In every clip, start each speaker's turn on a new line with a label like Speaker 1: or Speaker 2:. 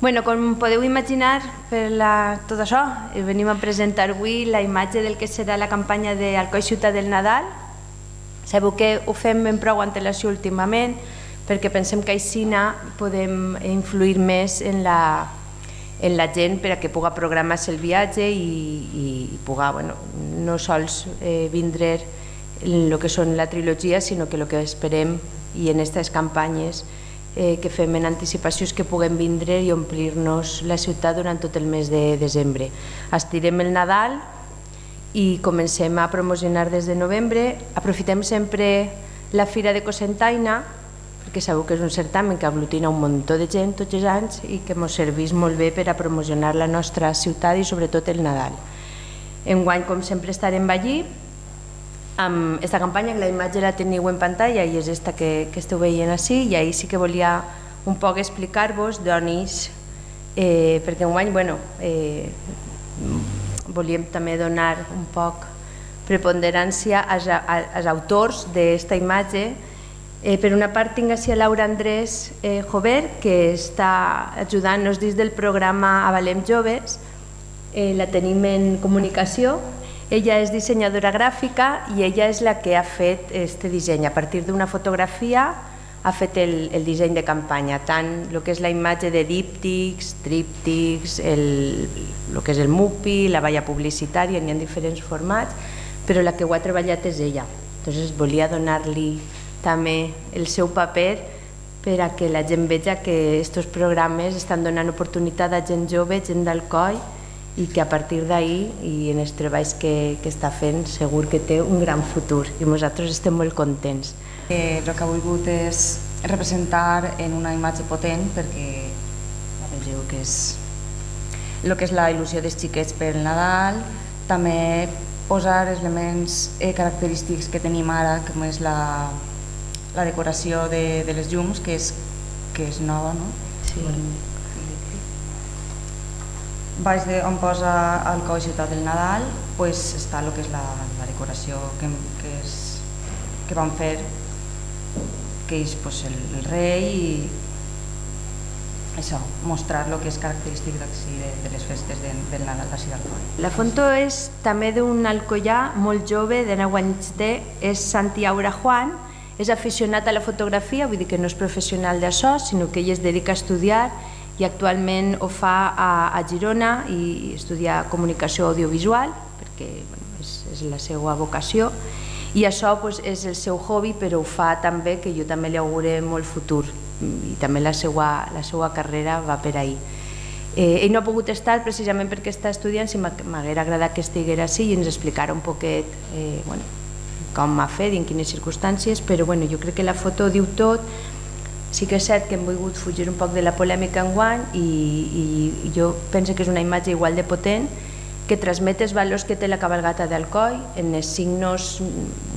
Speaker 1: Bueno, com podeu imaginar, per tot això, venim a presentar avui la imatge del que serà la campanya d'Alcoi Ciutat del Nadal. Sabeu que ho fem amb prou antelació últimament, perquè pensem que així podem influir més en la gent per a que pugui programar-se el viatge i pugui no sols vindre el que són la trilogia, sinó que el que esperem i en aquestes campanyes que fem en anticipació és que puguem vindre i omplir-nos la ciutat durant tot el mes de desembre. Estirem el Nadal i comencem a promocionar des de novembre. Aprofitem sempre la Fira de Cocentaina, perquè sabeu que és un certamen que aglutina un muntó de gent tots els anys i que ens serveix molt bé per a promocionar la nostra ciutat i sobretot el Nadal. Enguany, com sempre, estarem allí amb aquesta campanya, que la imatge la teniu en pantalla i és aquesta que esteu veient així, i ahir sí que volia un poc explicar-vos d'on és, perquè enguany volíem també donar un poc preponderància als autors d'aquesta imatge. Per una part tinc així a Laura Andrés Jover, que està ajudant-nos dins del programa Avalem Joves, la tenim en comunicació. Ella és dissenyadora gràfica i ella és la que ha fet aquest disseny. A partir d'una fotografia ha fet el disseny de campanya, tant el que és la imatge de díptics, tríptics, el que és el MUPI, la valla publicitària, n'hi ha diferents formats, però la que ho ha treballat és ella. Llavors volia donar-li també el seu paper per a que la gent veja que aquests programes estan donant oportunitat a gent jove, gent d'Alcoi, i que a partir d'ahir i en els treballs que està fent segur que té un gran futur i nosaltres estem molt contents.
Speaker 2: El que ha volgut és representar en una imatge potent, perquè ja vegeu que és el que és la il·lusió dels xiquets pel Nadal, també posar els elements característics que tenim ara, com és la decoració de les llums, que és nova, no?
Speaker 1: Sí.
Speaker 2: Baix d'on posa Alcoi Ciutat del Nadal està el que és la decoració que van fer, que és el rei, i això, mostrar el que és característic de les festes del Nadal d'ací d'Alcoi.
Speaker 1: La foto és també d'un alcoià molt jove, de 9 anys té, és Santi Aura Juan, és aficionat a la fotografia, vull dir que no és professional d'això, sinó que ell es dedica a estudiar i actualment ho fa a Girona i estudia comunicació audiovisual perquè és la seva vocació i això és el seu hobby, però ho fa també, que jo també li auguro molt futur i també la seva carrera va per ahí. Ell no ha pogut estar precisament perquè està estudiant, si m'haguera agradat que estigués així i ens explicara un poquet com ha fet i en quines circumstàncies, però jo crec que la foto diu tot. Sí que és cert que hem volgut fugir un poc de la polèmica enguany i jo penso que és una imatge igual de potent que transmet els valors que té la cabalgata d'Alcoi en els signos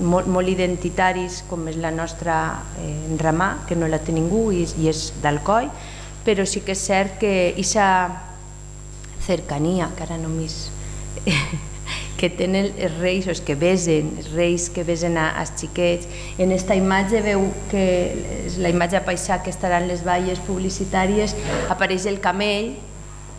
Speaker 1: molt identitaris com és la nostra enramà, que no la té ningú i és d'Alcoi, però sí que és cert que aquesta cercania, que ara només que tenen els reis, els que besen, els reis que besen als xiquets. En aquesta imatge veu que és la imatge a paisà que estaran les valles publicitàries, apareix el camell,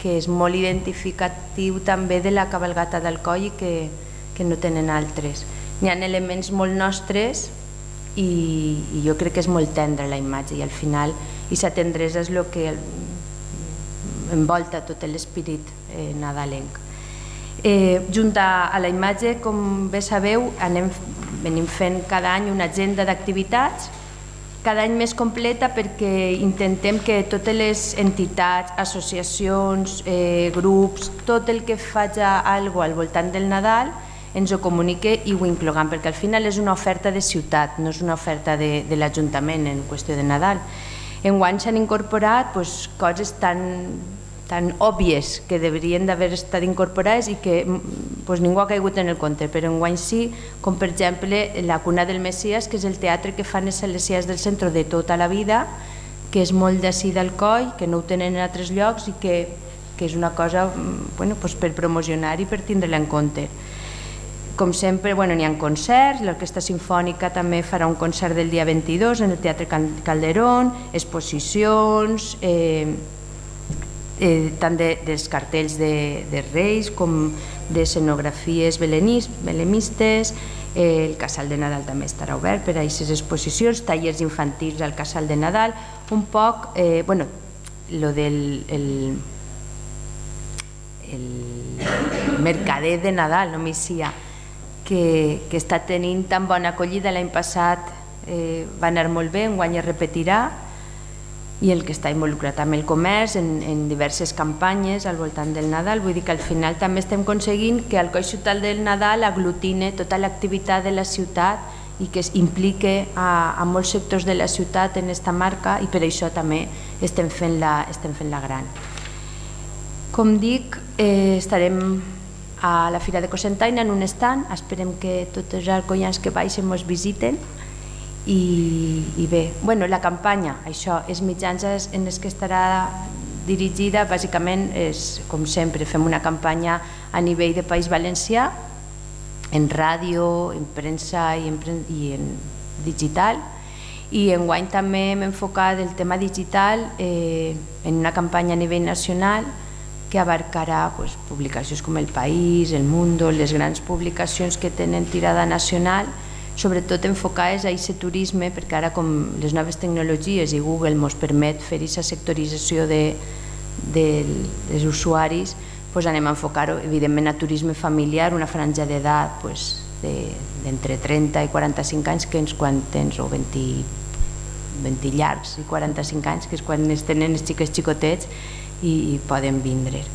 Speaker 1: que és molt identificatiu també de la cabalgata d'Alcoi i que no tenen altres. N'hi ha elements molt nostres i jo crec que és molt tendra la imatge i al final aquesta tendresa és el que envolta tot l'espírit nadalenc. Junt a la imatge, com bé sabeu, venim fent cada any una agenda d'activitats, cada any més completa perquè intentem que totes les entitats, associacions, grups, tot el que faci alguna cosa al voltant del Nadal ens ho comunique i ho incloguem, perquè al final és una oferta de ciutat, no és una oferta de l'Ajuntament en qüestió de Nadal. Enguany s'han incorporat coses tan òbvies que deurien d'haver estat incorporades i que ningú ha caigut en el compte, però enguany sí, com per exemple la Cuna del Messies, que és el teatre que fan els salesians del centre de tota la vida, que és molt d'ací d'Alcoi, que no ho tenen en altres llocs i que és una cosa per promocionar i per tindre-la en compte. Com sempre, n'hi ha concerts, l'Orquestra Simfònica també farà un concert del dia 22 en el Teatre Calderón, exposicions, tant dels cartells de Reis com d'escenografies belemistes. El Casal de Nadal també estarà obert per a aquestes exposicions, tallers infantils al Casal de Nadal, un poc, lo del el mercader de Nadal, no m'hi sia, que està tenint tan bona acollida. L'any passat va anar molt bé, enguany es repetirà, i el que està involucrat amb el comerç en diverses campanyes al voltant del Nadal. Vull dir que al final també estem aconseguint que el Coll Ciutat del Nadal aglutine tota l'activitat de la ciutat i que es implique a molts sectors de la ciutat en aquesta marca, i per això també estem fent-la gran. Com dic, estarem a la Fira de Cocentaina en un stand, esperem que tots els alcoians que baixen ens visiten. I bé, la campanya, això, els mitjans en els que estarà dirigida, bàsicament, és, com sempre, fem una campanya a nivell de País Valencià, en ràdio, en premsa i en digital, i enguany també hem enfocat el tema digital en una campanya a nivell nacional que abarcarà publicacions com El País, El Mundo, les grans publicacions que tenen tirada nacional, sobretot enfocades a aquest turisme, perquè ara com les noves tecnologies i Google ens permet fer aquesta sectorització dels usuaris, anem a enfocar-ho evidentment a turisme familiar, una franja d'edat d'entre 30 i 45 anys, que és quan tens, o 20 llargs i 45 anys, que és quan es tenen els xiquets xicotets i poden vindre.